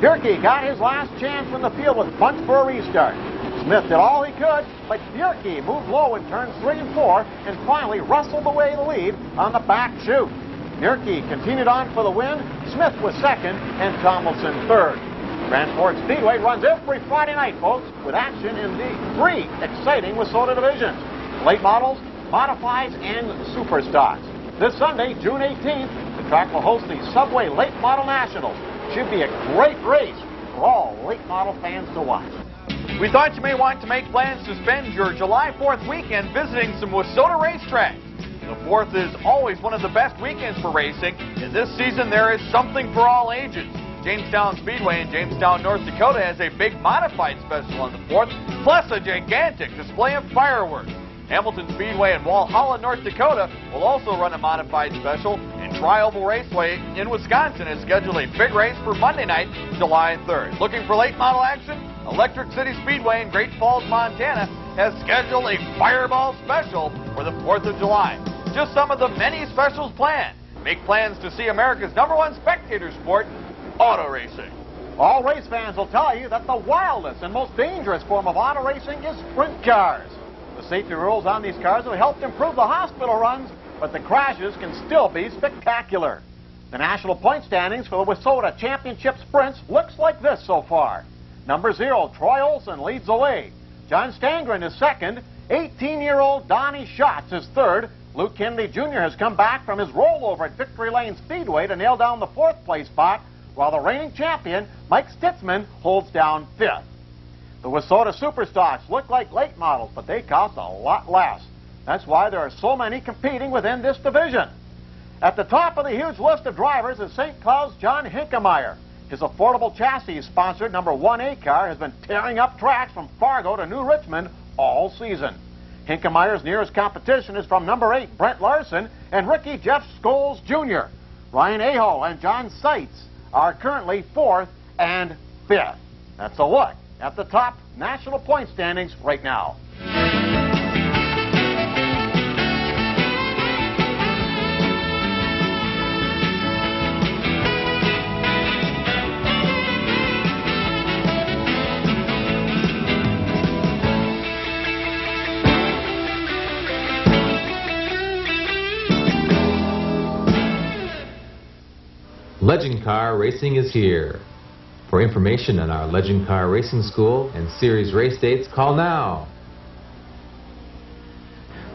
Bierke got his last chance from the field with punch for a restart. Smith did all he could, but Bierke moved low in turns 3 and 4 and finally wrestled away the lead on the back chute. Bierke continued on for the win. Smith was second and Tomlinson third. Grand Forks Speedway runs every Friday night, folks, with action in the 3 exciting Wissota divisions: late models, modifieds, and super stocks. This Sunday, June 18th, the track will host the Subway Late Model Nationals. Should be a great race for all late model fans to watch. We thought you may want to make plans to spend your July 4th weekend visiting some Wissota Race Trax. The 4th is always one of the best weekends for racing, and this season there is something for all ages. Jamestown Speedway in Jamestown, North Dakota has a big modified special on the 4th, plus a gigantic display of fireworks. Hamilton Speedway in Walhalla, North Dakota will also run a modified special, and Tri-Oval Raceway in Wisconsin has scheduled a big race for Monday night, July 3rd. Looking for late model action? Electric City Speedway in Great Falls, Montana has scheduled a Fireball special for the 4th of July. Just some of the many specials planned. Make plans to see America's #1 spectator sport, auto racing. All race fans will tell you that the wildest and most dangerous form of auto racing is sprint cars. The safety rules on these cars have helped improve the hospital runs, but the crashes can still be spectacular. The national point standings for the Wissota Championship Sprints looks like this so far. Number 0, Troy Olson leads the way. John Stangren is second. 18-year-old Donnie Schatz is third. Luke Kennedy Jr. has come back from his rollover at Victory Lane Speedway to nail down the 4th place spot, while the reigning champion, Mike Stitzman, holds down 5th. The Wissota Superstocks look like late models, but they cost a lot less. That's why there are so many competing within this division. At the top of the huge list of drivers is St. Cloud's John Hinkemeyer. His affordable chassis-sponsored number 1A car has been tearing up tracks from Fargo to New Richmond all season. Hinkemeyer's nearest competition is from number 8, Brent Larson, and Ricky Jeff Scholes Jr. Ryan Aho and John Seitz are currently 4th and 5th. That's a look at the top national point standings right now. Legend Car Racing is here. For information on our Legend Car Racing School and series race dates, call now.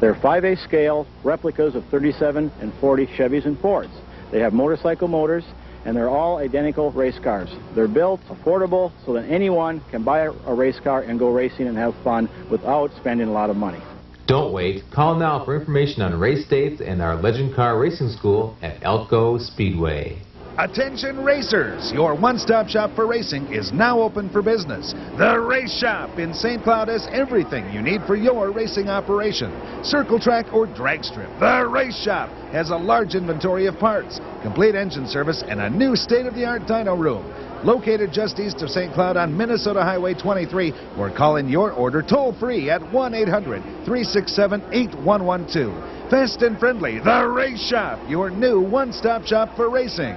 They're 5A scale replicas of 37 and 40 Chevys and Fords. They have motorcycle motors, and they're all identical race cars. They're built affordable so that anyone can buy a race car and go racing and have fun without spending a lot of money. Don't wait. Call now for information on race dates and our Legend Car Racing School at Elko Speedway. Attention racers, your one-stop shop for racing is now open for business. The Race Shop in St. Cloud has everything you need for your racing operation. Circle track or drag strip. The Race Shop has a large inventory of parts, complete engine service, and a new state-of-the-art dyno room. Located just east of St. Cloud on Minnesota Highway 23, or call in your order toll-free at 1-800-367-8112. Fast and friendly, The Race Shop, your new one-stop shop for racing.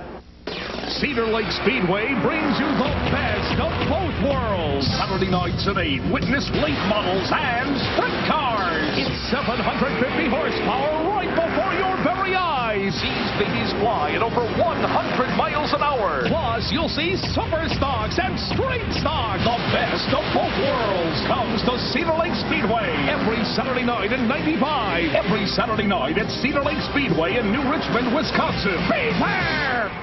Cedar Lake Speedway brings you the best of both worlds. Saturday nights at 8, witness late models and sprint cars. It's 750 horsepower right before your very eyes. These babies fly at over 100 miles an hour. Plus, you'll see super stocks and straight stock. The best of both worlds comes to Cedar Lake Speedway every Saturday night in 95. Every Saturday night at Cedar Lake Speedway in New Richmond, Wisconsin. Be there!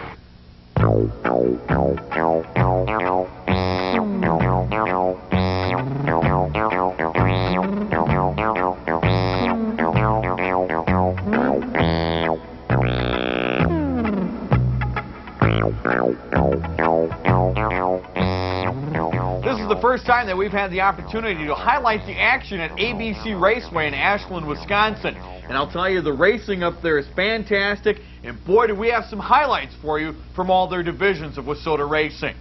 This is the first time that we've had the opportunity to highlight the action at ABC Raceway in Ashland, Wisconsin. And I'll tell you, the racing up there is fantastic, and boy, do we have some highlights for you from all their divisions of Wissota Racing.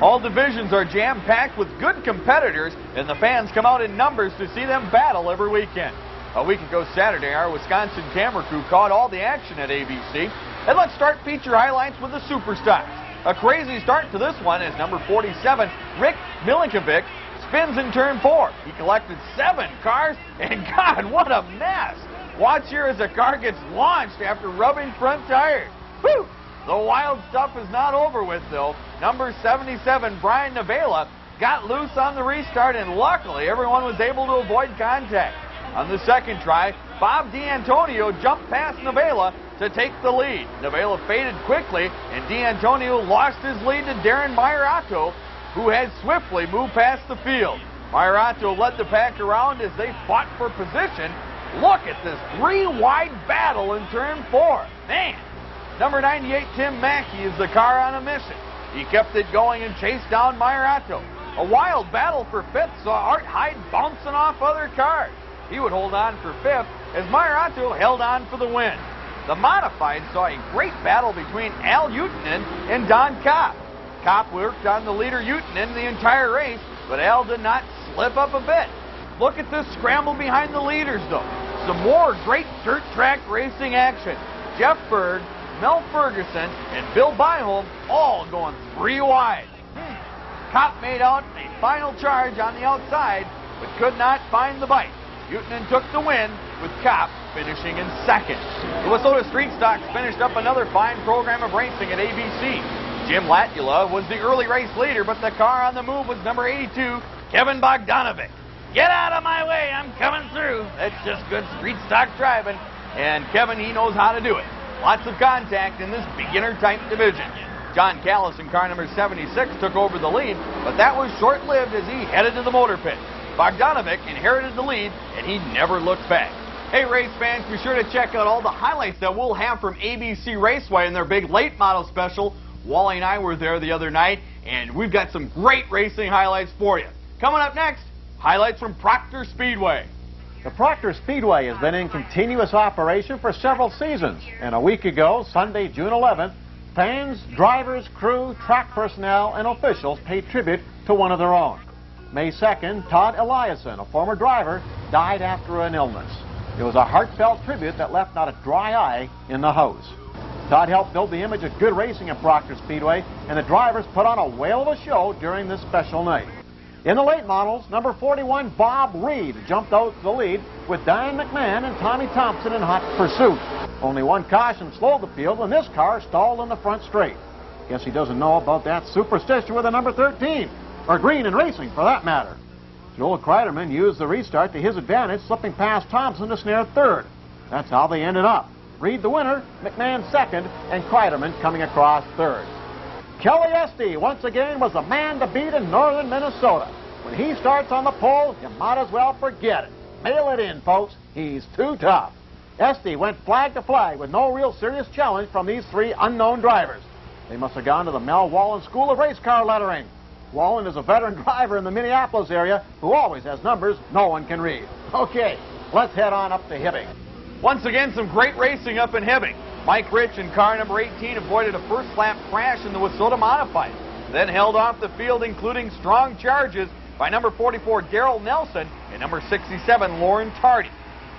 All divisions are jam-packed with good competitors, and the fans come out in numbers to see them battle every weekend. A week ago Saturday, our Wisconsin camera crew caught all the action at ABC. And let's start feature highlights with the Superstocks. A crazy start to this one as number 47, Rick Milinkovic, spins in turn 4. He collected 7 cars, and God, what a mess! Watch here as a car gets launched after rubbing front tires. Whew! The wild stuff is not over with, though. Number 77, Brian Navela, got loose on the restart, and luckily everyone was able to avoid contact. On the second try, Bob D'Antonio jumped past Navela to take the lead. Navela faded quickly, and D'Antonio lost his lead to Darren Maierato, who had swiftly moved past the field. Maierato led the pack around as they fought for position. Look at this 3-wide battle in turn 4. Man! Number 98, Tim Mackey, is the car on a mission. He kept it going and chased down Maierato. A wild battle for 5th saw Art Hyde bouncing off other cars. He would hold on for 5th as Maierato held on for the win. The modified saw a great battle between Al Utinen and Don Kopp. Kopp worked on the leader Utinen the entire race, but Al did not slip up a bit. Look at this scramble behind the leaders, though. Some more great dirt track racing action. Jeff Berg, Mel Ferguson, and Bill Byholm all going 3 wide. Kopp made out a final charge on the outside, but could not find the bite. Utinen took the win, with Kopp finishing in 2nd. The Wissota Street Stocks finished up another fine program of racing at ABC. Jim Latula was the early race leader, but the car on the move was number 82, Kevin Bogdanovic. Get out of my way, I'm coming through. That's just good street stock driving, and Kevin, he knows how to do it. Lots of contact in this beginner-type division. John Callis in car number 76 took over the lead, but that was short-lived as he headed to the motor pit. Bogdanovic inherited the lead, and he never looked back. Hey, race fans, be sure to check out all the highlights that we'll have from ABC Raceway in their big late model special. Wally and I were there the other night, and we've got some great racing highlights for you. Coming up next, highlights from Proctor Speedway. The Proctor Speedway has been in continuous operation for several seasons, and a week ago, Sunday, June 11th, fans, drivers, crew, track personnel, and officials paid tribute to one of their own. May 2nd, Todd Eliason, a former driver, died after an illness. It was a heartfelt tribute that left not a dry eye in the house. Todd helped build the image of good racing at Proctor Speedway, and the drivers put on a whale of a show during this special night. In the late models, number 41, Bob Reed, jumped out to the lead with Diane McMahon and Tommy Thompson in hot pursuit. Only one caution slowed the field when this car stalled in the front straight. Guess he doesn't know about that superstition with the number 13, or green in racing for that matter. Joel Kreiderman used the restart to his advantage, slipping past Thompson to snare 3rd. That's how they ended up. Reed the winner, McMahon 2nd, and Kreiderman coming across 3rd. Kelly Esty, once again, was the man to beat in northern Minnesota. When he starts on the pole, you might as well forget it. Mail it in, folks. He's too tough. Esty went flag to flag with no real serious challenge from these 3 unknown drivers. They must have gone to the Mel Wallen School of Race Car Lettering. Wallen is a veteran driver in the Minneapolis area who always has numbers no one can read. Okay, let's head on up to Hibbing. Once again, some great racing up in Hibbing. Mike Rich in car number 18 avoided a first lap crash in the Wissota Modified, then held off the field, including strong charges by number 44 Darrell Nelson and number 67 Lauren Tardy.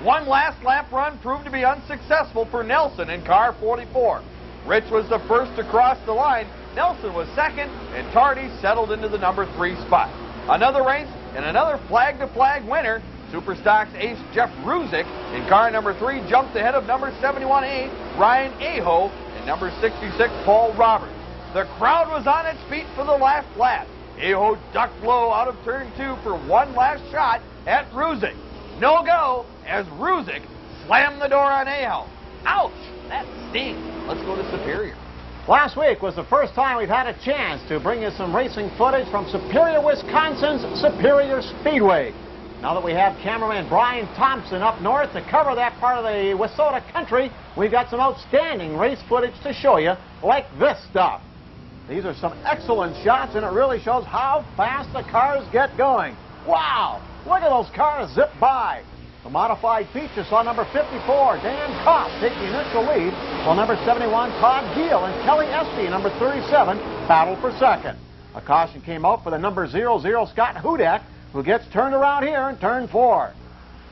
One last lap run proved to be unsuccessful for Nelson in car 44. Rich was the first to cross the line, Nelson was 2nd, and Tardy settled into the number 3 spot. Another race and another flag-to-flag winner. Superstock's ace Jeff Ruzick in car number 3 jumped ahead of number 71A Ryan Aho and number 66 Paul Roberts. The crowd was on its feet for the last lap. Aho ducked low out of turn 2 for one last shot at Ruzick. No go as Ruzick slammed the door on Aho. Ouch! That stings. Let's go to Superior. Last week was the first time we've had a chance to bring you some racing footage from Superior, Wisconsin's Superior Speedway. Now that we have cameraman Brian Thompson up north to cover that part of the Wissota country, we've got some outstanding race footage to show you, like this stuff. These are some excellent shots, and it really shows how fast the cars get going. Wow! Look at those cars zip by. The modified feature saw number 54, Dan Kopp, take the initial lead, while number 71, Todd Giel, and Kelly Esty, number 37, battled for 2nd. A caution came out for the number 00, Scott Hudak, who gets turned around here in turn 4.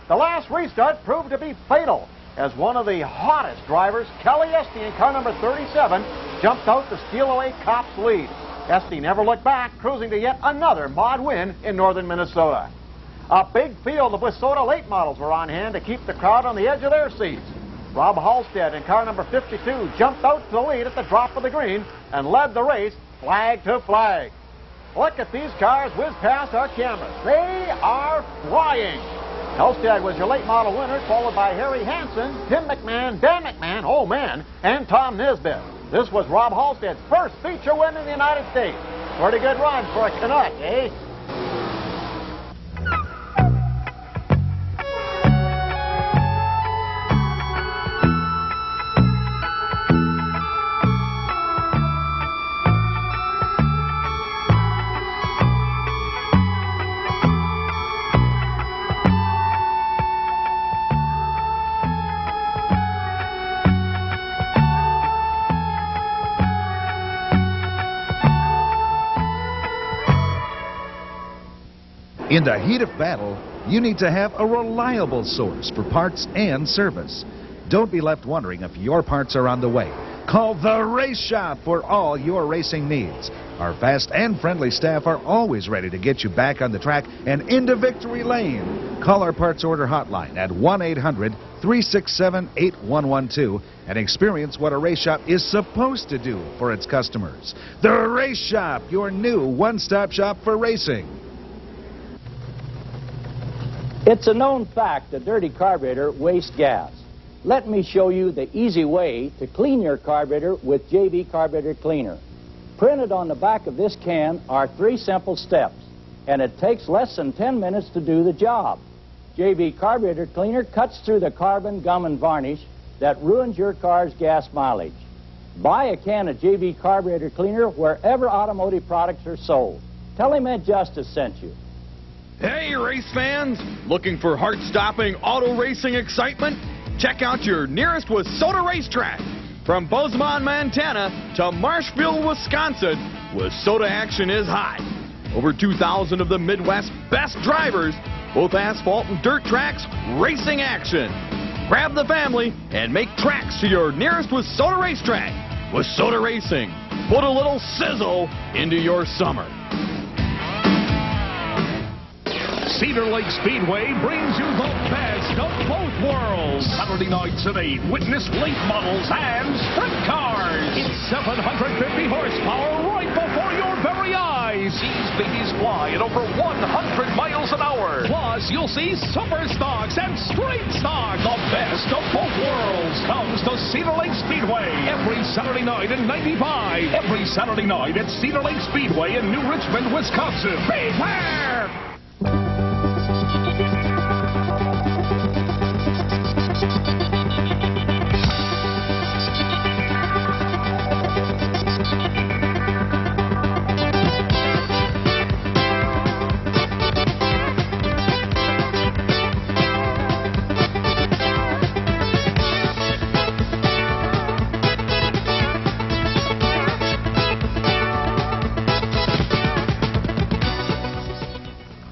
The last restart proved to be fatal, as one of the hottest drivers, Kelly Esty in car number 37, jumped out to steal away Kopp's lead. Esty never looked back, cruising to yet another mod win in northern Minnesota. A big field of Wissota late models were on hand to keep the crowd on the edge of their seats. Rob Halstead in car number 52 jumped out to the lead at the drop of the green and led the race flag to flag. Look at these cars whiz past our cameras. They are flying. Halstead was your late model winner, followed by Harry Hansen, Tim McMahon, Dan McMahon, oh man, and Tom Nisbet. This was Rob Halstead's first feature win in the United States. Pretty good run for a Canuck, eh? In the heat of battle, you need to have a reliable source for parts and service. Don't be left wondering if your parts are on the way. Call the Race Shop for all your racing needs. Our fast and friendly staff are always ready to get you back on the track and into victory lane. Call our parts order hotline at 1-800-367-8112 and experience what a race shop is supposed to do for its customers. The Race Shop, your new one-stop shop for racing. It's a known fact a dirty carburetor wastes gas. Let me show you the easy way to clean your carburetor with JB Carburetor Cleaner. Printed on the back of this can are 3 simple steps, and it takes less than 10 minutes to do the job. JB Carburetor Cleaner cuts through the carbon, gum, and varnish that ruins your car's gas mileage. Buy a can of JB Carburetor Cleaner wherever automotive products are sold. Tell him Ed Justice sent you. Hey, race fans! Looking for heart-stopping auto racing excitement? Check out your nearest Wissota Race Trax. From Bozeman, Montana to Marshfield, Wisconsin, Wissota action is high. Over 2,000 of the Midwest's best drivers, both asphalt and dirt tracks, racing action. Grab the family and make tracks to your nearest Wissota Race Trax. Wissota Racing. Put a little sizzle into your summer. Cedar Lake Speedway brings you the best of both worlds. Saturday nights at 8, witness late models and sprint cars. It's 750 horsepower right before your very eyes. These babies fly at over 100 miles an hour. Plus, you'll see super stocks and straight stock. The best of both worlds comes to Cedar Lake Speedway every Saturday night in '95. Every Saturday night at Cedar Lake Speedway in New Richmond, Wisconsin. Beware!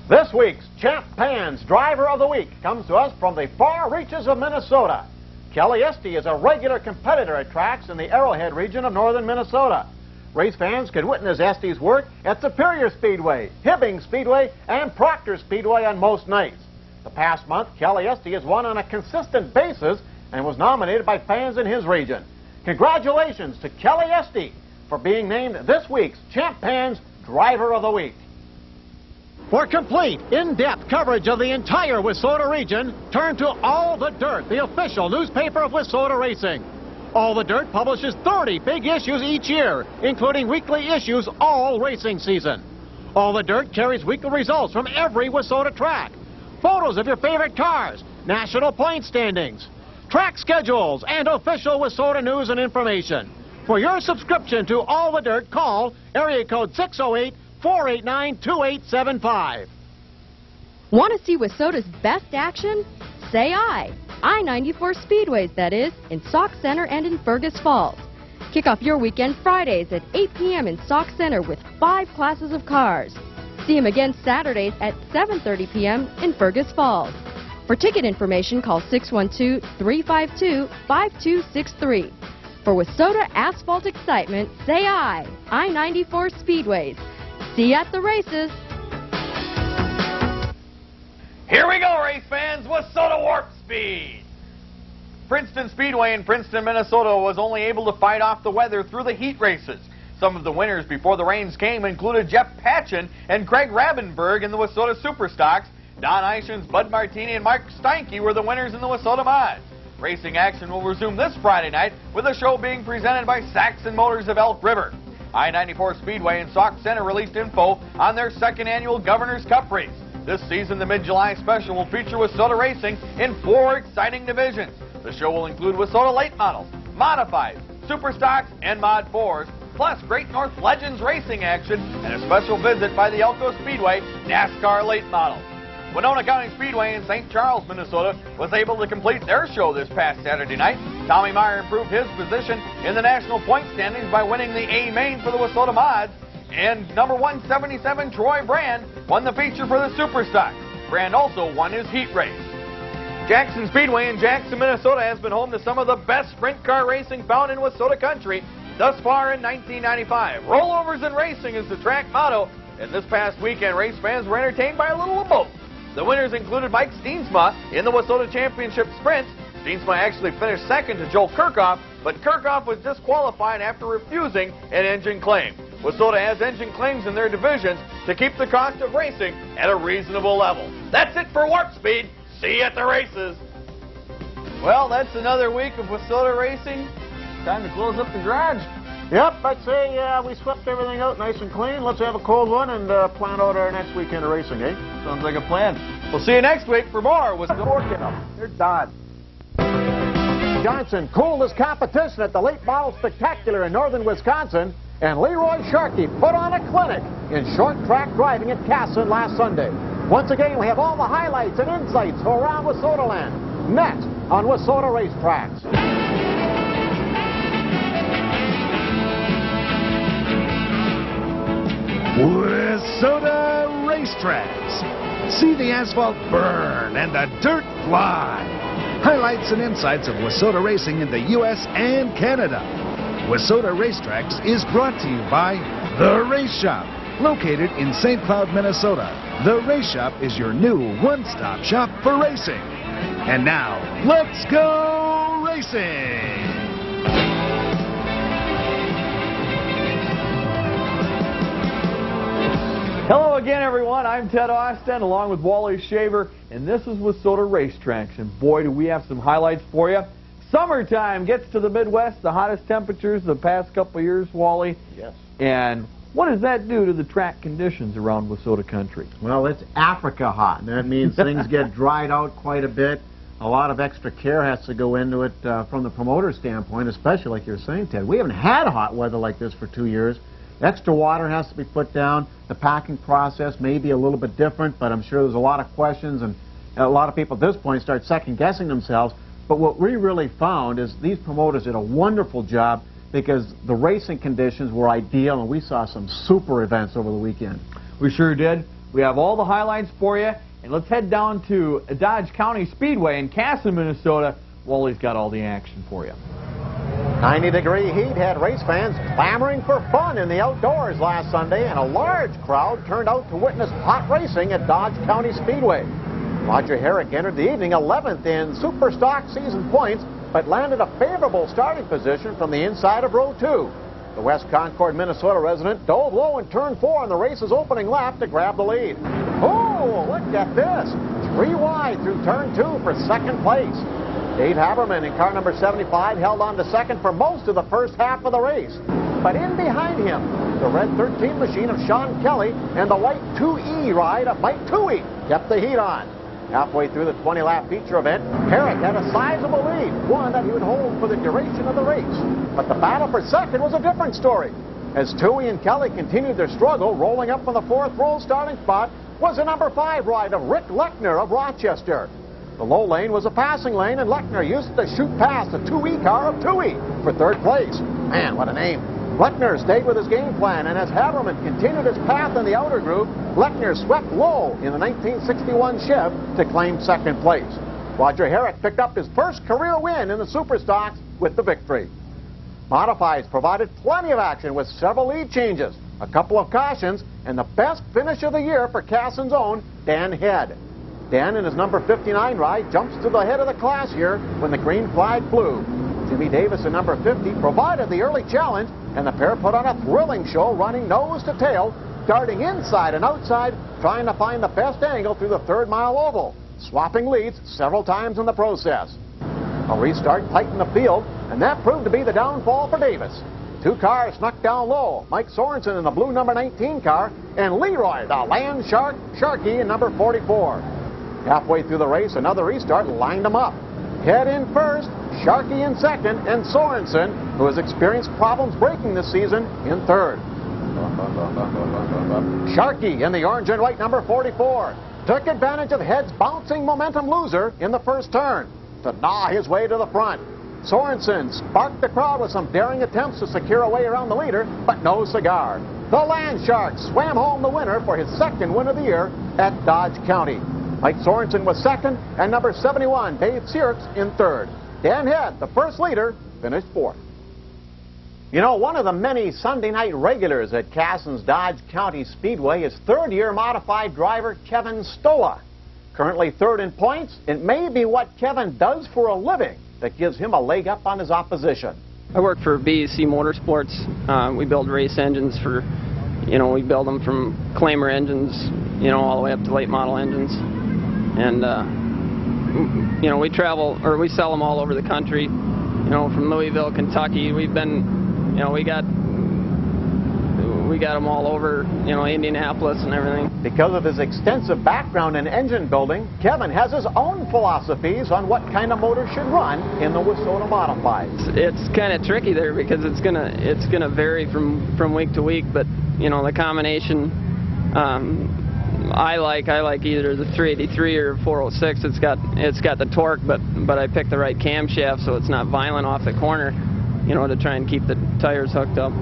This week's Champ Pan's Driver of the Week comes to us from the far reaches of Minnesota. Kelly Esty is a regular competitor at tracks in the Arrowhead region of northern Minnesota. Race fans can witness Esty's work at Superior Speedway, Hibbing Speedway, and Proctor Speedway on most nights. The past month, Kelly Esty has won on a consistent basis and was nominated by fans in his region. Congratulations to Kelly Esty for being named this week's Champ Pan's Driver of the Week. For complete, in-depth coverage of the entire Wissota region, turn to All the Dirt, the official newspaper of Wissota Racing. All the Dirt publishes 30 big issues each year, including weekly issues all racing season. All the Dirt carries weekly results from every Wissota track, photos of your favorite cars, national point standings, track schedules, and official Wissota news and information. For your subscription to All the Dirt, call area code 608-489-2875. Want to see Wissota's best action? Say aye. I-94 Speedways, that is, in Sauk Center and in Fergus Falls. Kick off your weekend Fridays at 8 p.m. in Sauk Center with 5 classes of cars. See them again Saturdays at 7:30 p.m. in Fergus Falls. For ticket information, call 612-352-5263. For Wissota asphalt excitement, say I-94 Speedways. See you at the races. Here we go, race fans. Wissota Warp Speed. Princeton Speedway in Princeton, Minnesota was only able to fight off the weather through the heat races. Some of the winners before the rains came included Jeff Patchen and Craig Rabenberg in the Wissota Superstocks. Don Eichens, Bud Martini, and Mark Steinke were the winners in the Wissota Mods. Racing action will resume this Friday night with the show being presented by Saxon Motors of Elk River. I-94 Speedway and Sauk Center released info on their second annual Governor's Cup race. This season, the mid-July special will feature Wissota Racing in 4 exciting divisions. The show will include Wissota late models, modified, Superstocks, and Mod 4s, plus Great North Legends racing action and a special visit by the Elko Speedway NASCAR late models. Winona County Speedway in St. Charles, Minnesota was able to complete their show this past Saturday night. Tommy Meyer improved his position in the national point standings by winning the A main for the Wissota Mods, and number 177 Troy Brand won the feature for the Superstock. Brand also won his heat race. Jackson Speedway in Jackson, Minnesota has been home to some of the best sprint car racing found in Wissota country thus far in 1995. Rollovers in racing is the track motto, and this past weekend race fans were entertained by a little of both. The winners included Mike Steensma in the Wissota Championship Sprints. Steensma actually finished second to Joel Kirchhoff, but Kirchhoff was disqualified after refusing an engine claim. Wissota has engine claims in their divisions to keep the cost of racing at a reasonable level. That's it for Warp Speed. See you at the races. Well, that's another week of Wissota racing. Time to close up the garage. Yep, I'd say we swept everything out nice and clean. Let's have a cold one and plan out our next weekend of racing, eh? Sounds like a plan. We'll see you next week for more Wissota. They're done. Johnson cooled his competition at the Late Model Spectacular in northern Wisconsin, and Leroy Sharkey put on a clinic in short track driving at Casson last Sunday. Once again, we have all the highlights and insights from around Wissota land next on Wissota Race Trax. Wissota Race Trax. See the asphalt burn and the dirt fly. Highlights and insights of Wissota racing in the U.S. and Canada. Wissota Race Trax is brought to you by The Race Shop, located in St. Cloud, Minnesota. The Race Shop is your new one-stop shop for racing. And now, let's go racing! Hello again, everyone. I'm Ted Austin, along with Wally Shaver, and this is Wissota Race Trax. And boy, do we have some highlights for you. Summertime gets to the Midwest, the hottest temperatures the past couple of years, Wally. Yes. And what does that do to the track conditions around Wissota country? Well, it's Africa hot, and that means things get dried out quite a bit. A lot of extra care has to go into it from the promoter standpoint, especially like you're saying, Ted. We haven't had hot weather like this for 2 years. Extra water has to be put down. The packing process may be a little bit different, but I'm sure there's a lot of questions, and a lot of people at this point start second-guessing themselves. But what we really found is these promoters did a wonderful job because the racing conditions were ideal, and we saw some super events over the weekend. We sure did. We have all the highlights for you, and let's head down to Dodge County Speedway in Casson, Minnesota. Wally's got all the action for you. 90-degree heat had race fans clamoring for fun in the outdoors last Sunday, and a large crowd turned out to witness hot racing at Dodge County Speedway. Roger Herrick entered the evening 11th in Superstock season points, but landed a favorable starting position from the inside of row 2. The West Concord, Minnesota resident dove low in turn 4 on the race's opening lap to grab the lead. Oh, look at this! 3 wide through turn 2 for second place. Dave Haberman in car number 75 held on to second for most of the first half of the race. But in behind him, the red 13 machine of Sean Kelly and the white 2E ride of Mike Toohey kept the heat on. Halfway through the 20-lap feature event, Herrick had a sizable lead, one that he would hold for the duration of the race. But the battle for second was a different story. As Toohey and Kelly continued their struggle, rolling up from the 4th row starting spot was the number 5 ride of Rick Lechner of Rochester. The low lane was a passing lane, and Lechner used it to shoot past the 2E car of Toohey for 3rd place. Man, what a name. Lechner stayed with his game plan, and as Haberman continued his path in the outer groove, Lechner swept low in the 1961 Chev to claim 2nd place. Roger Herrick picked up his first career win in the Superstocks with the victory. Modifieds provided plenty of action with several lead changes, a couple of cautions, and the best finish of the year for Casson's own Dan Head. Dan, in his number 59 ride, jumps to the head of the class here when the green flag flew. Jimmy Davis in number 50 provided the early challenge, and the pair put on a thrilling show running nose to tail, darting inside and outside, trying to find the best angle through the third-mile oval, swapping leads several times in the process. A restart tightened the field, and that proved to be the downfall for Davis. Two cars snuck down low, Mike Sorensen in the blue number 19 car, and Leroy, the Land Shark, Sharky in number 44. Halfway through the race, another restart lined them up. Head in first, Sharky in second, and Sorensen, who has experienced problems braking this season, in third. Sharky in the orange and white number 44 took advantage of Head's bouncing momentum loser in the first turn to gnaw his way to the front. Sorensen sparked the crowd with some daring attempts to secure a way around the leader, but no cigar. The Land Shark swam home the winner for his second win of the year at Dodge County. Mike Sorensen was second, and number 71, Dave Searks, in third. Dan Head, the first leader, finished fourth. You know, one of the many Sunday night regulars at Casson's Dodge County Speedway is third-year modified driver Kevin Stoa. Currently third in points, it may be what Kevin does for a living that gives him a leg up on his opposition. I work for BEC Motorsports. We build race engines for, we build them from Claimer engines, all the way up to late model engines. And, we travel, or we sell them all over the country, from Louisville, Kentucky. We've been, we got them all over, Indianapolis and everything. Because of his extensive background in engine building, Kevin has his own philosophies on what kind of motor should run in the Wissota Modifieds. It's kind of tricky there because it's gonna vary from week to week, but the combination I like either the 383 or 406. It's got the torque, but I picked the right camshaft so it's not violent off the corner, to try and keep the tires hooked up.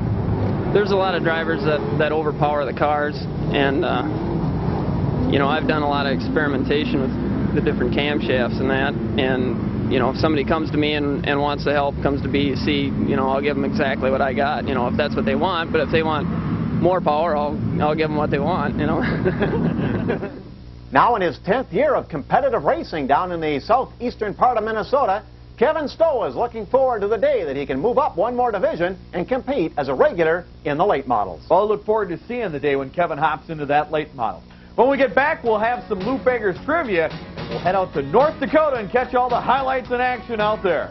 There's a lot of drivers that overpower the cars, and I've done a lot of experimentation with the different camshafts and that, and if somebody comes to me and wants the help, comes to BEC, I'll give them exactly what I got, if that's what they want. But if they want more power, I'll give them what they want, Now in his 10th year of competitive racing down in the southeastern part of Minnesota, Kevin Stowe is looking forward to the day that he can move up one more division and compete as a regular in the late models. Well, I look forward to seeing the day when Kevin hops into that late model. When we get back, we'll have some Lou Baggers trivia, and we'll head out to North Dakota and catch all the highlights and action out there.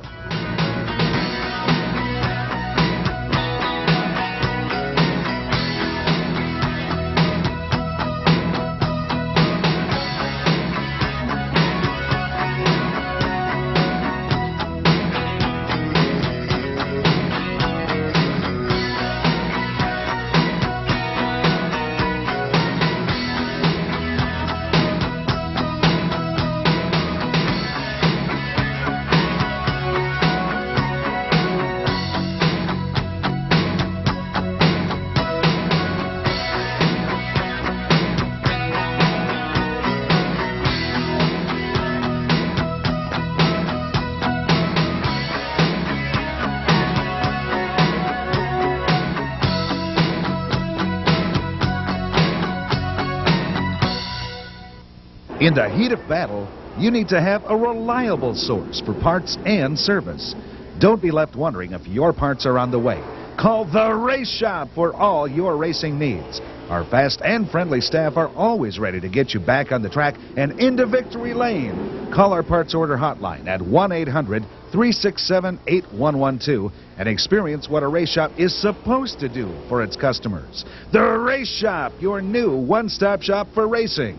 In the heat of battle, you need to have a reliable source for parts and service. Don't be left wondering if your parts are on the way. Call the Race Shop for all your racing needs. Our fast and friendly staff are always ready to get you back on the track and into victory lane. Call our parts order hotline at 1-800-367-8112 and experience what a race shop is supposed to do for its customers. The Race Shop, your new one-stop shop for racing.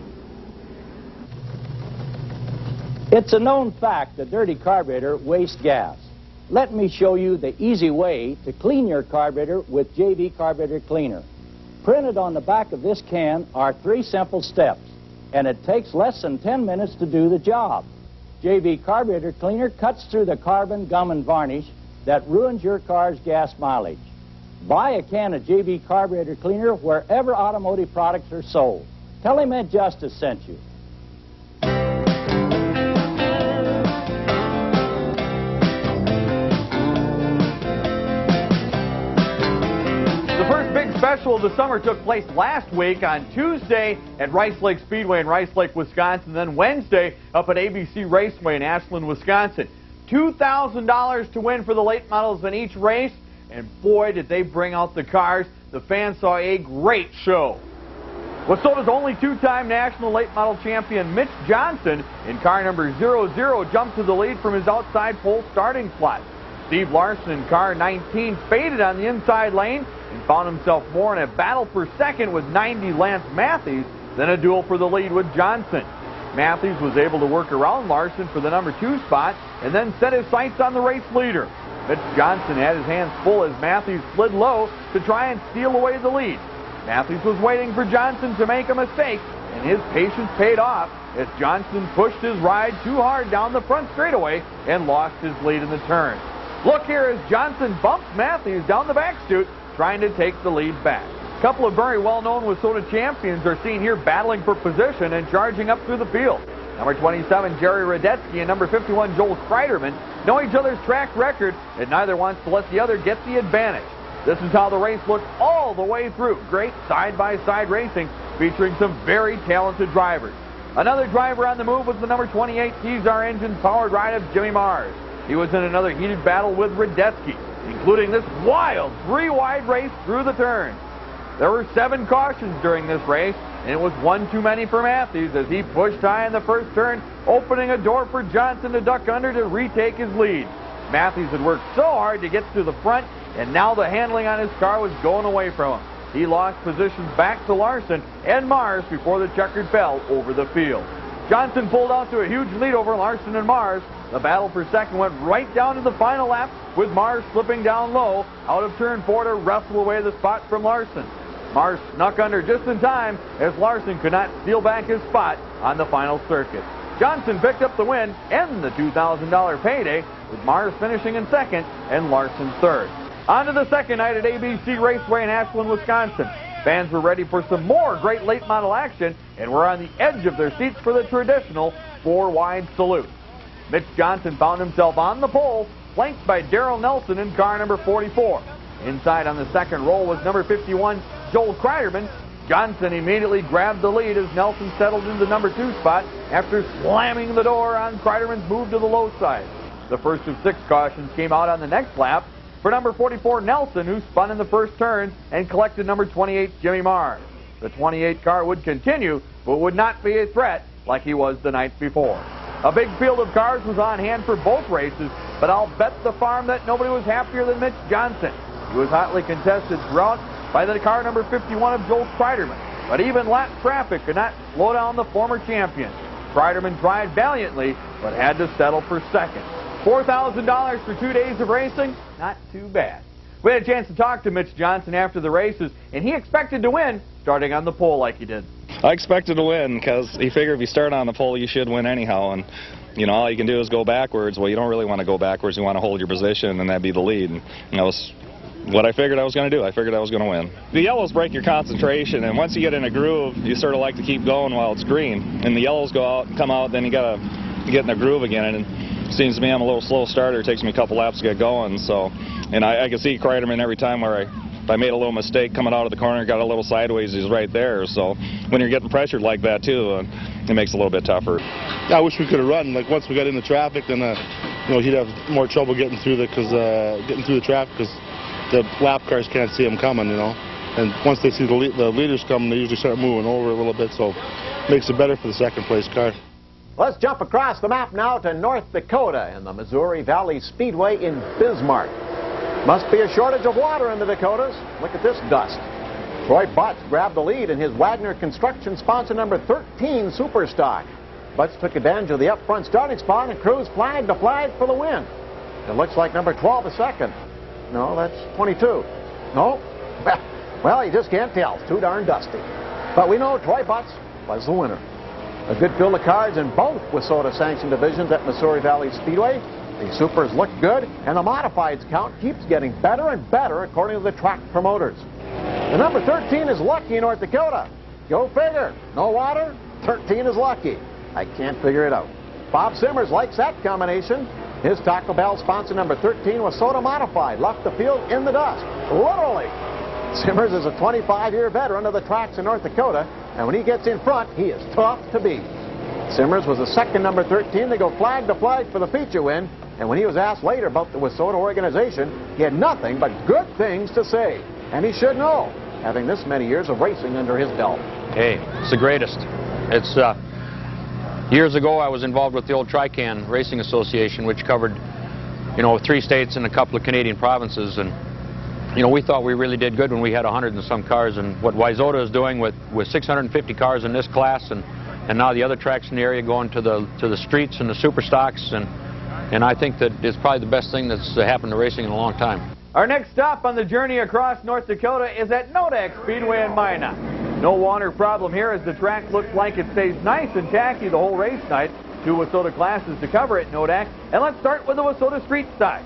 It's a known fact that dirty carburetor wastes gas. Let me show you the easy way to clean your carburetor with JV Carburetor Cleaner. Printed on the back of this can are 3 simple steps, and it takes less than 10 minutes to do the job. JV Carburetor Cleaner cuts through the carbon, gum, and varnish that ruins your car's gas mileage. Buy a can of JV Carburetor Cleaner wherever automotive products are sold. Tell him Ed Justice sent you. special of the summer took place last week on Tuesday at Rice Lake Speedway in Rice Lake, Wisconsin, then Wednesday up at ABC Raceway in Ashland, Wisconsin. $2,000 to win for the late models in each race, and boy, did they bring out the cars. The fans saw a great show. Wissota's only two-time national late model champion, Mitch Johnson, in car number 00, jumped to the lead from his outside pole starting slot. Steve Larson in car 19 faded on the inside lane and found himself more in a battle for second with 90 Lance Matthews than a duel for the lead with Johnson. Matthews was able to work around Larson for the number 2 spot and then set his sights on the race leader. Mitch Johnson had his hands full as Matthews slid low to try and steal away the lead. Matthews was waiting for Johnson to make a mistake, and his patience paid off as Johnson pushed his ride too hard down the front straightaway and lost his lead in the turn. Look here as Johnson bumps Matthews down the back chute, trying to take the lead back. A couple of very well-known Wissota champions are seen here battling for position and charging up through the field. Number 27, Jerry Radetzky, and number 51, Joel Kreiderman, know each other's track record, and neither wants to let the other get the advantage. This is how the race looked all the way through. Great side-by-side racing featuring some very talented drivers. Another driver on the move was the number 28 Teasar engine-powered ride of Jimmy Mars. He was in another heated battle with Radetzky, including this wild 3-wide race through the turn. There were 7 cautions during this race, and it was one too many for Matthews as he pushed high in the first turn, opening a door for Johnson to duck under to retake his lead. Matthews had worked so hard to get to the front, and now the handling on his car was going away from him. He lost positions back to Larson and Mars before the checkered bell over the field. Johnson pulled out to a huge lead over Larson and Mars. The battle for second went right down to the final lap, with Mars slipping down low out of turn 4 to wrestle away the spot from Larson. Mars snuck under just in time as Larson could not steal back his spot on the final circuit. Johnson picked up the win and the $2,000 payday, with Mars finishing in second and Larson third. On to the second night at ABC Raceway in Ashland, Wisconsin. Fans were ready for some more great late model action and were on the edge of their seats for the traditional 4-wide salute. Mitch Johnson found himself on the pole, flanked by Darrell Nelson in car number 44. Inside on the second row was number 51, Joel Kreiderman. Johnson immediately grabbed the lead as Nelson settled into the number 2 spot after slamming the door on Kreiderman's move to the low side. The first of 6 cautions came out on the next lap for number 44, Nelson, who spun in the first turn and collected number 28, Jimmy Mars. The 28 car would continue, but would not be a threat like he was the night before. A big field of cars was on hand for both races, but I'll bet the farm that nobody was happier than Mitch Johnson. He was hotly contested throughout by the car number 51 of Joel Kreiderman, but even lap traffic could not slow down the former champion. Kreiderman tried valiantly, but had to settle for second. $4,000 for 2 days of racing? Not too bad. We had a chance to talk to Mitch Johnson after the races, and he expected to win, starting on the pole like he did. I expected to win because he figured if you start on the pole, you should win anyhow. And, you know, all you can do is go backwards. Well, you don't really want to go backwards. You want to hold your position, and that'd be the lead. And that was what I figured I was going to do. I figured I was going to win. The yellows break your concentration, and once you get in a groove, you sort of like to keep going while it's green. And the yellows go out, come out, then you got to get in the groove again. And it seems to me I'm a little slow starter. It takes me a couple laps to get going. So, and I can see Kreiderman every time where if I made a little mistake coming out of the corner, got a little sideways, he's right there. So when you're getting pressured like that too, it makes it a little bit tougher. I wish we could have run. Like once we got into traffic, then you know, he'd have more trouble getting through the traffic because the lap cars can't see him coming, you know. And once they see the leaders coming, they usually start moving over a little bit, so it makes it better for the second place car. Let's jump across the map now to North Dakota and the Missouri Valley Speedway in Bismarck. Must be a shortage of water in the Dakotas. Look at this dust. Troy Butts grabbed the lead in his Wagner Construction sponsor number 13 Superstock. Butts took advantage of the up front starting spot and cruised flag to flag for the win. It looks like number 12 is second. No, that's 22. No? Well, you just can't tell. It's too darn dusty. But we know Troy Butts was the winner. A good field of cars in both Wissota sanctioned divisions at Missouri Valley Speedway. The supers look good, and the modifieds count keeps getting better and better according to the track promoters. The number 13 is Lucky, North Dakota. Go figure. No water, 13 is Lucky. I can't figure it out. Bob Simmers likes that combination. His Taco Bell sponsor number 13 was Wissota Modified, left the field in the dust. Literally. Simmers is a 25-year veteran of the tracks in North Dakota, and when he gets in front, he is tough to beat. Simmers was the second number 13 to go flag to flag for the feature win, and when he was asked later about the Wissota organization, he had nothing but good things to say. And he should know, having this many years of racing under his belt. Hey, it's the greatest. It's years ago I was involved with the old Trican Racing Association, which covered, 3 states and a couple of Canadian provinces, and we thought we really did good when we had 100 and some cars, and what Wissota is doing with 650 cars in this class, and now the other tracks in the area going to the streets and the super stocks, and I think that it's probably the best thing that's happened to racing in a long time. Our next stop on the journey across North Dakota is at Nodak Speedway in Minot. No water problem here as the track looks like it stays nice and tacky the whole race night. 2 Wissota classes to cover at Nodak, and let's start with the Wissota Street Stock.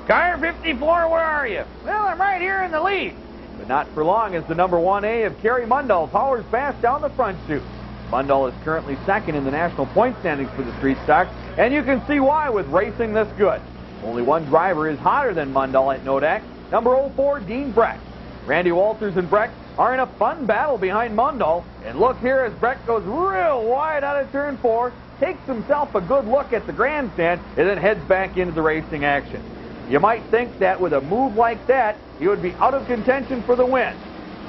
Car 54, where are you? Well, I'm right here in the lead. But not for long as the number 1A of Kerry Mundall powers fast down the front chute. Mundall is currently second in the national point standings for the Street Stock, and you can see why with racing this good. Only one driver is hotter than Mundall at Nodak, number 04, Dean Breck. Randy Walters and Breck are in a fun battle behind Mundall, and look here as Breck goes real wide out of turn 4, takes himself a good look at the grandstand, and then heads back into the racing action. You might think that with a move like that, he would be out of contention for the win.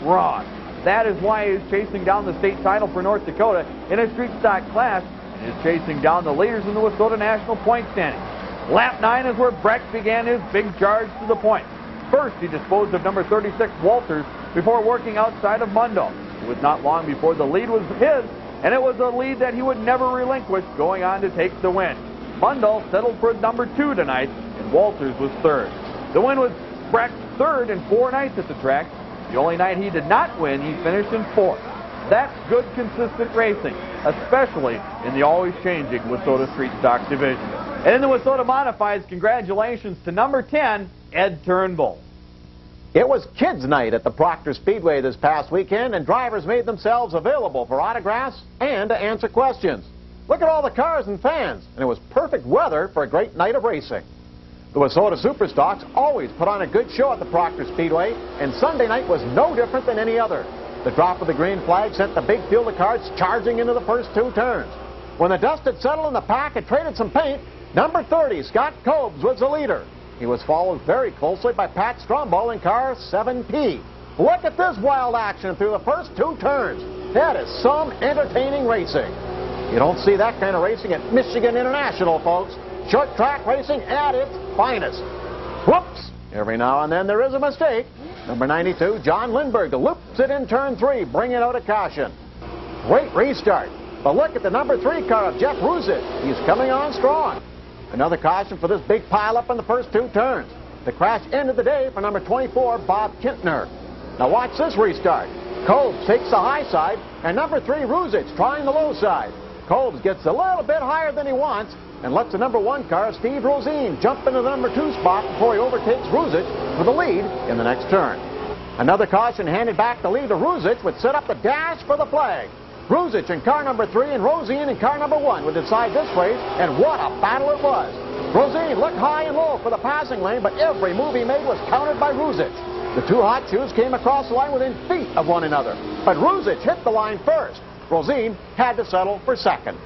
Wrong. That is why he is chasing down the state title for North Dakota in a street stock class, and is chasing down the leaders in the Wissota national point standing. Lap 9 is where Breck began his big charge to the point. First, he disposed of number 36, Walters, before working outside of Mundall. It was not long before the lead was his, and it was a lead that he would never relinquish, going on to take the win. Mundall settled for number 2 tonight, and Walters was third. The win was Breck's third in 4 nights at the track. The only night he did not win, he finished in 4th. That's good, consistent racing, especially in the always-changing Wissota Street Stock division. And in the Wissota Modifieds, congratulations to number 10, Ed Turnbull. It was Kids Night at the Proctor Speedway this past weekend, and drivers made themselves available for autographs and to answer questions. Look at all the cars and fans, and it was perfect weather for a great night of racing. The Wissota Superstocks always put on a good show at the Proctor Speedway, and Sunday night was no different than any other. The drop of the green flag sent the big field of cars charging into the first 2 turns. When the dust had settled and the pack had traded some paint, number 30, Scott Cobes, was the leader. He was followed very closely by Pat Strombo in car 7P. Look at this wild action through the first 2 turns. That is some entertaining racing. You don't see that kind of racing at Michigan International, folks. Short track racing at its finest. Whoops! Every now and then there is a mistake. Number 92, John Lindbergh, loops it in turn 3, bringing out a caution. Great restart. But look at the number 3 car of Jeff Ruzich. He's coming on strong. Another caution for this big pileup in the first 2 turns. The crash ended the day for number 24, Bob Kintner. Now watch this restart. Cobes takes the high side, and number 3, Ruzich, trying the low side. Cobes gets a little bit higher than he wants, and lets the number 1 car, Steve Rosine, jump into the number 2 spot before he overtakes Ruzich for the lead in the next turn. Another caution handed back the lead to Ruzich, would set up the dash for the flag. Ruzich in car number 3 and Rosine in car number 1 would decide this race, and what a battle it was. Rosine looked high and low for the passing lane, but every move he made was countered by Ruzich. The 2 hot shoes came across the line within feet of one another, but Ruzich hit the line first. Rosine had to settle for second.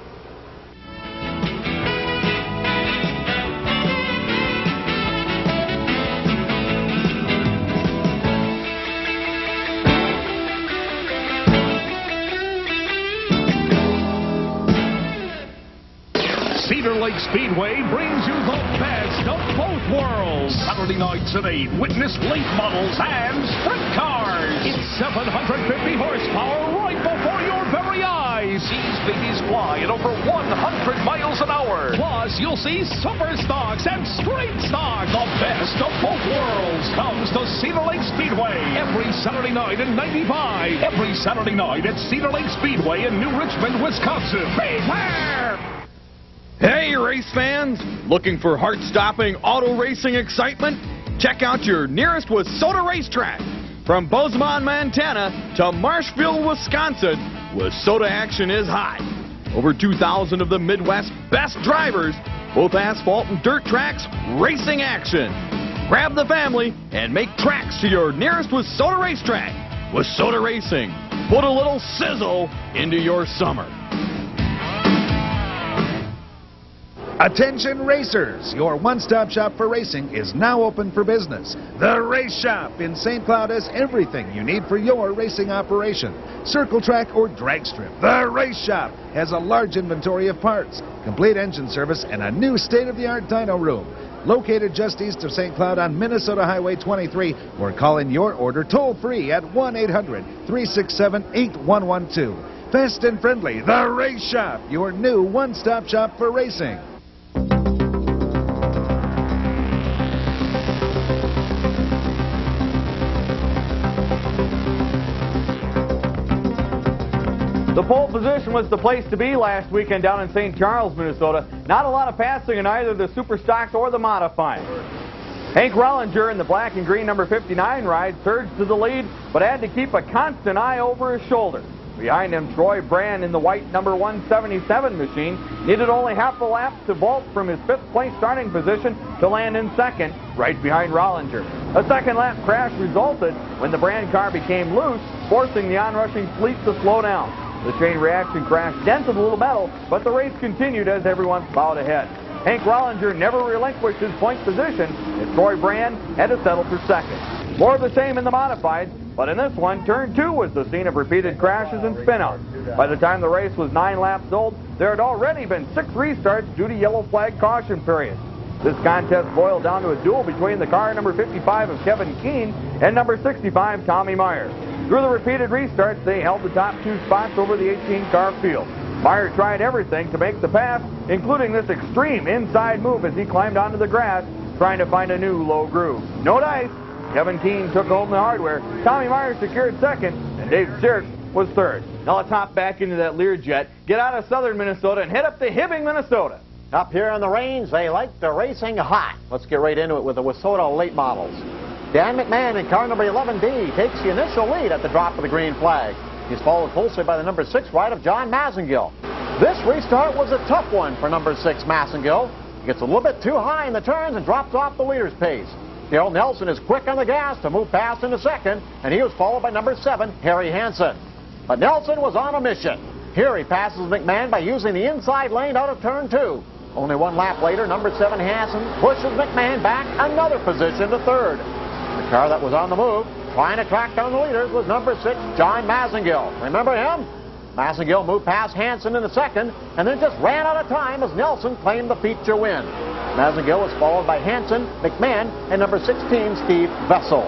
Cedar Lake Speedway brings you the best of both worlds. Saturday nights at 8, witness late models and sprint cars. It's 750 horsepower right before your very eyes. These babies fly at over 100 miles an hour. Plus, you'll see super stocks and straight stocks. The best of both worlds comes to Cedar Lake Speedway every Saturday night in 95. Every Saturday night at Cedar Lake Speedway in New Richmond, Wisconsin. Beware! Hey, race fans! Looking for heart-stopping auto racing excitement? Check out your nearest Wissota Race Trax. From Bozeman, Montana to Marshville, Wisconsin, Wissota action is hot. Over 2,000 of the Midwest's best drivers, both asphalt and dirt tracks, racing action. Grab the family and make tracks to your nearest Wissota Race Track. Wissota Racing. Put a little sizzle into your summer. Attention racers, your one-stop shop for racing is now open for business. The Race Shop in St. Cloud has everything you need for your racing operation. Circle track or drag strip. The Race Shop has a large inventory of parts, complete engine service, and a new state-of-the-art dyno room. Located just east of St. Cloud on Minnesota Highway 23, or call in your order toll-free at 1-800-367-8112. Fast and friendly, The Race Shop, your new one-stop shop for racing. The pole position was the place to be last weekend down in St. Charles, Minnesota. Not a lot of passing in either the super stocks or the modified. Hank Rollinger in the black and green number 59 ride surged to the lead, but had to keep a constant eye over his shoulder. Behind him, Troy Brand in the white number 177 machine needed only half a lap to vault from his fifth place starting position to land in second, right behind Rollinger. A second lap crash resulted when the Brand car became loose, forcing the onrushing fleet to slow down. The chain reaction crash dented a little metal, but the race continued as everyone plowed ahead. Hank Rollinger never relinquished his point position, and Troy Brand had to settle for second. More of the same in the modifieds, but in this one, turn 2 was the scene of repeated crashes and spinouts. By the time the race was 9 laps old, there had already been 6 restarts due to yellow flag caution periods. This contest boiled down to a duel between the car number 55 of Kevin Keene and number 65 Tommy Meyer. Through the repeated restarts, they held the top 2 spots over the 18-car field. Meyer tried everything to make the pass, including this extreme inside move as he climbed onto the grass, trying to find a new low groove. No dice. Kevin Keene took home the hardware. Tommy Meyer secured second, and Dave Sirk was third. Now let's hop back into that Learjet, get out of southern Minnesota, and head up to Hibbing, Minnesota. Up here on the range, they like the racing hot. Let's get right into it with the Wissota late models. Dan McMahon in car number 11D takes the initial lead at the drop of the green flag. He's followed closely by the number 6 ride of John Masengill. This restart was a tough one for number 6 Masengill. He gets a little bit too high in the turns and drops off the leader's pace. Daryl Nelson is quick on the gas to move past into second, and he was followed by number 7, Harry Hansen. But Nelson was on a mission. Here he passes McMahon by using the inside lane out of turn 2. Only 1 lap later, number 7 Hansen pushes McMahon back another position to third. The car that was on the move, trying to track down the leaders, was number 6, John Masengill. Remember him? Masengill moved past Hansen in the second, and then just ran out of time as Nelson claimed the feature win. Masengill was followed by Hansen, McMahon, and number 16, Steve Vessel.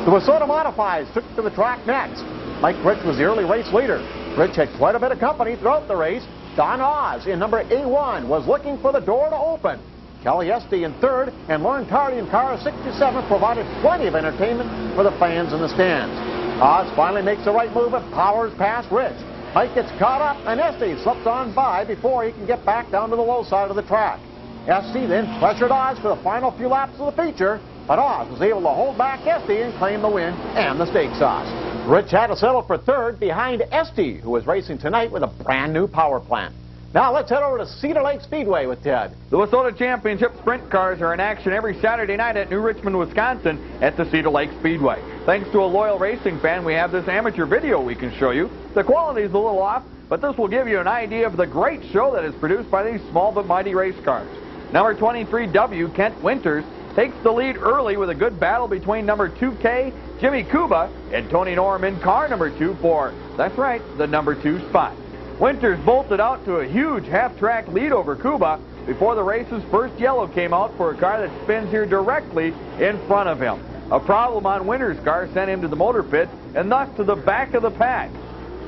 The Wissota Modifieds took to the track next. Mike Rich was the early race leader. Rich had quite a bit of company throughout the race. Don Oz in number A1 was looking for the door to open. Kelly Esty in third, and Lauren Tardy in car 67 provided plenty of entertainment for the fans in the stands. Oz finally makes the right move and powers past Rich. Mike gets caught up, and Esty slips on by before he can get back down to the low side of the track. Esty then pressured Oz for the final few laps of the feature, but Oz was able to hold back Esty and claim the win and the stake sauce. Rich had to settle for third behind Esty, who is racing tonight with a brand new power plant. Now let's head over to Cedar Lake Speedway with Ted. The Wissota Championship Sprint cars are in action every Saturday night at New Richmond, Wisconsin at the Cedar Lake Speedway. Thanks to a loyal racing fan, we have this amateur video we can show you. The quality is a little off, but this will give you an idea of the great show that is produced by these small but mighty race cars. Number 23W, Kent Winters, takes the lead early with a good battle between number 2K, Jimmy Kuba, and Tony Norman, car number 2-4. That's right, the number 2 spot. Winters bolted out to a huge half-track lead over Kuba before the race's first yellow came out for a car that spins here directly in front of him. A problem on Winters' car sent him to the motor pit and thus to the back of the pack.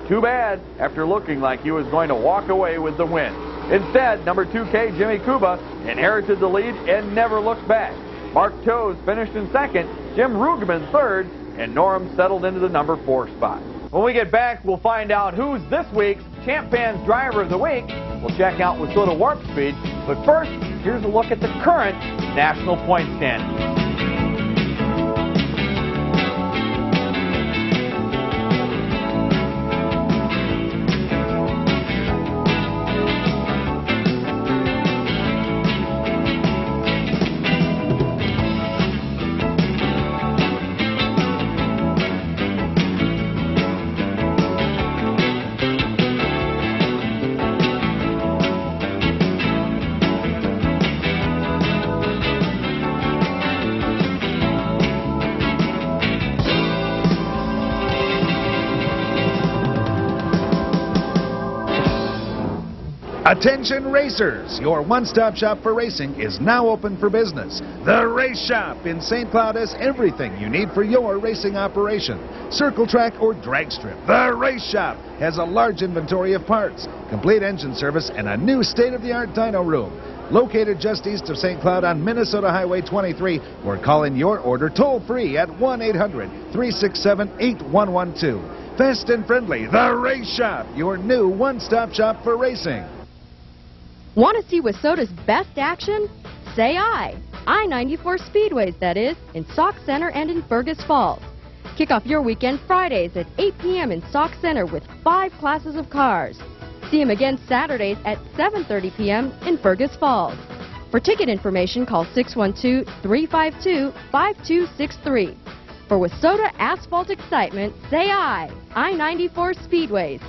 Too bad, after looking like he was going to walk away with the win. Instead, number 2K, Jimmy Kuba, inherited the lead and never looked back. Mark Toes finished in second, Jim Rugeman third, and Norm settled into the number 4 spot. When we get back, we'll find out who's this week's Champ Pan's Driver of the Week. We'll check out Wissota Warp Speed. But first, here's a look at the current national point standings. Attention racers, your one-stop shop for racing is now open for business. The Race Shop in St. Cloud has everything you need for your racing operation. Circle track or drag strip. The Race Shop has a large inventory of parts, complete engine service, and a new state-of-the-art dyno room. Located just east of St. Cloud on Minnesota Highway 23, or call in your order toll-free at 1-800-367-8112. Fast and friendly, The Race Shop, your new one-stop shop for racing. Want to see Wissota's best action? Say I. I-94 Speedways, that is, in Sauk Center and in Fergus Falls. Kick off your weekend Fridays at 8 p.m. in Sauk Center with 5 classes of cars. See him again Saturdays at 7:30 p.m. in Fergus Falls. For ticket information, call 612-352-5263. For Wissota asphalt excitement, say I. I-94 Speedways.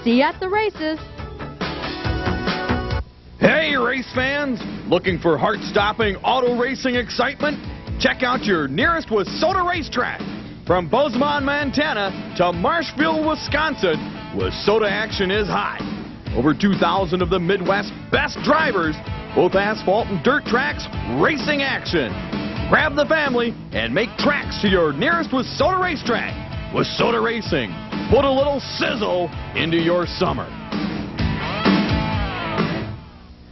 See you at the races. Hey, race fans! Looking for heart-stopping auto racing excitement? Check out your nearest Wissota Race Trax. From Bozeman, Montana to Marshfield, Wisconsin, Wissota action is high. Over 2,000 of the Midwest's best drivers, both asphalt and dirt tracks, racing action. Grab the family and make tracks to your nearest Wissota Race Trax. Wissota Racing. Put a little sizzle into your summer.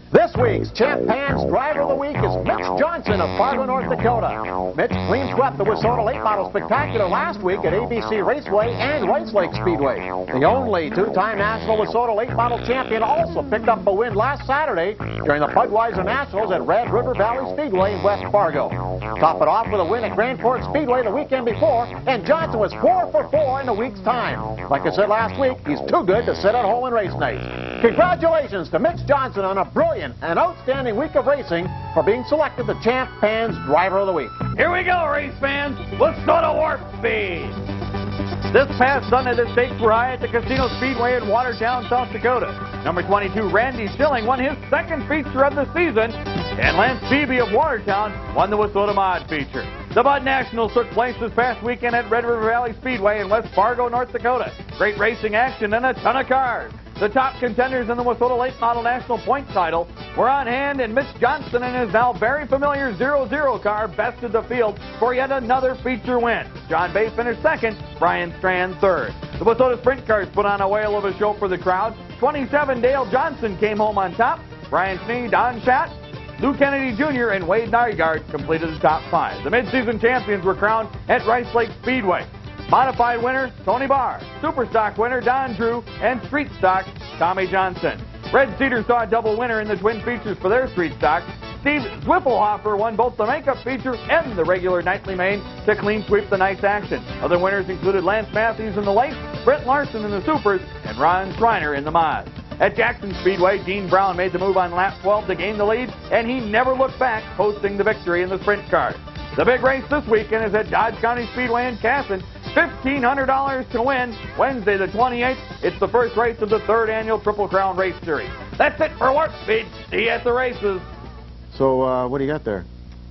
This week's Champ Pans Driver of the Week is Mitch Johnson of Fargo, North Dakota. Mitch clean swept the Wissota Late Model Spectacular last week at ABC Raceway and Rice Lake Speedway. The only two-time national Wissota Late Model champion also picked up a win last Saturday during the Budweiser Nationals at Red River Valley Speedway in West Fargo. Top it off with a win at Grand Forks Speedway the weekend before, and Johnson was 4 for 4 in a week's time. Like I said last week, he's too good to sit at home and race nights. Congratulations to Mitch Johnson on a brilliant and outstanding week of racing for being selected the Champ Pans Driver of the Week. Here we go, race fans. Let's go to Warp Speed. This past Sunday, the stakes were high at the Casino Speedway in Watertown, South Dakota. Number 22, Randy Stilling, won his second feature of the season, and Lance Beebe of Watertown won the Wissota Mod feature. The Bud Nationals took place this past weekend at Red River Valley Speedway in West Fargo, North Dakota. Great racing action and a ton of cars. The top contenders in the Wissota Late Model National Point title were on hand, and Mitch Johnson and his now very familiar 0-0 car bested the field for yet another feature win. John Bay finished second, Brian Strand third. The Wissota Sprint cars put on a whale of a show for the crowd. 27 Dale Johnson came home on top. Brian Snee, Don Schatz, Lou Kennedy Jr., and Wade Nygaard completed the top 5. The midseason champions were crowned at Rice Lake Speedway. Modified winner, Tony Barr. Superstock winner, Don Drew. And Street Stock, Tommy Johnson. Red Cedar saw a double winner in the twin features for their Street Stock. Steve Zwiffelhofer won both the makeup feature and the regular nightly main to clean sweep the night's action. Other winners included Lance Matthews in the late, Brent Larson in the supers, and Ron Schreiner in the mods. At Jackson Speedway, Dean Brown made the move on lap 12 to gain the lead, and he never looked back, posting the victory in the sprint car. The big race this weekend is at Dodge County Speedway in Casson. $1,500 to win. Wednesday the 28th, it's the first race of the 3rd annual Triple Crown Race Series. That's it for Warp Speed. See you at the races. So, what do you got there?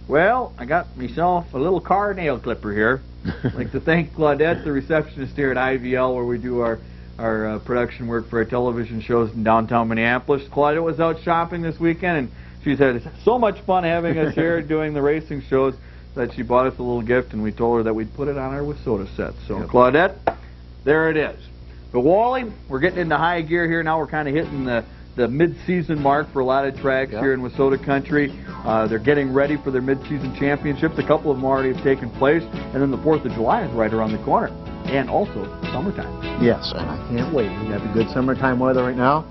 Well, I got myself a little car nail clipper here. I'd like to thank Claudette, the receptionist here at IVL, where we do our production work for our television shows in downtown Minneapolis. Claudette was out shopping this weekend, and she said it's so much fun having us here doing the racing shows that she bought us a little gift, and we told her that we'd put it on our Wissota set. So, yep. Claudette, there it is. But Wally, we're getting into high gear here now. We're kind of hitting the mid-season mark for a lot of tracks here in Wissota country. They're getting ready for their mid-season championships. A couple of them already have taken place, and then the 4th of July is right around the corner. And also summertime. Yes, and I can't wait. We have the good summertime weather right now.